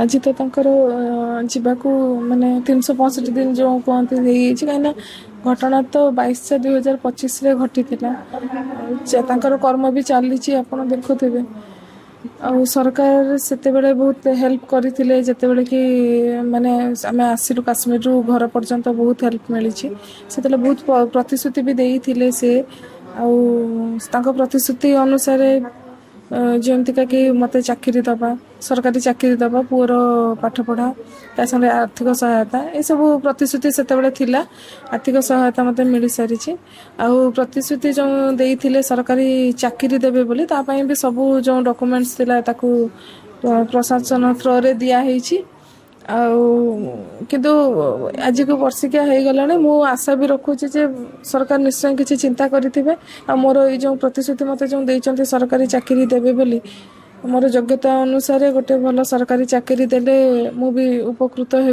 ଆଜି ତ ତାଙ୍କର ଯିବାକୁ ମାନେ 365 ଦିନ ଯେଉଁ କୁହନ୍ତି ହେଇଯାଇଛି, କାହିଁକିନା ଘଟଣା ତ 22/6/2025ରେ ଘଟିଥିଲା। ତାଙ୍କର କର୍ମ ବି ଚାଲିଛି, ଆପଣ ଦେଖୁଥିବେ। ଆଉ ସରକାର ସେତେବେଳେ ବହୁତ ହେଲ୍ପ କରିଥିଲେ, ଯେତେବେଳେ କି ମାନେ ଆମେ ଆସିଲୁ କାଶ୍ମୀରରୁ ଘର ପର୍ଯ୍ୟନ୍ତ ବହୁତ ହେଲ୍ପ ମିଳିଛି। ସେତେବେଳେ ବହୁତ ପ୍ରତିଶ୍ରୁତି ବି ଦେଇଥିଲେ ସେ। ଆଉ ତାଙ୍କ ପ୍ରତିଶ୍ରୁତି ଅନୁସାରେ ଯେମିତିକା କି ମୋତେ ଚାକିରି ଦେବା, ସରକାରୀ ଚାକିରି ଦେବା, ପୁଅର ପାଠପଢ଼ା, ତା ସାଙ୍ଗରେ ଆର୍ଥିକ ସହାୟତା, ଏସବୁ ପ୍ରତିଶ୍ରୁତି ସେତେବେଳେ ଥିଲା। ଆର୍ଥିକ ସହାୟତା ମୋତେ ମିଳିସାରିଛି। ଆଉ ପ୍ରତିଶ୍ରୁତି ଯେଉଁ ଦେଇଥିଲେ ସରକାରୀ ଚାକିରି ଦେବେ ବୋଲି, ତା ପାଇଁ ବି ସବୁ ଯେଉଁ ଡକୁମେଣ୍ଟସ୍ ଥିଲା ତାକୁ ପ୍ରଶାସନ ଥ୍ରୋରେ ଦିଆହେଇଛି। ଆଉ କିନ୍ତୁ ଆଜିକୁ ବର୍ଷିକିଆ ହେଇଗଲାଣି, ମୁଁ ଆଶା ବି ରଖୁଛି ଯେ ସରକାର ନିଶ୍ଚୟ କିଛି ଚିନ୍ତା କରିଥିବେ। ଆଉ ମୋର ଏଇ ଯେଉଁ ପ୍ରତିଶ୍ରୁତି ମୋତେ ଯେଉଁ ଦେଇଛନ୍ତି ସରକାରୀ ଚାକିରି ଦେବେ ବୋଲି, ମୋର ଯୋଗ୍ୟତା ଅନୁସାରେ ଗୋଟେ ଭଲ ସରକାରୀ ଚାକିରି ଦେଲେ ମୁଁ ବି ଉପକୃତ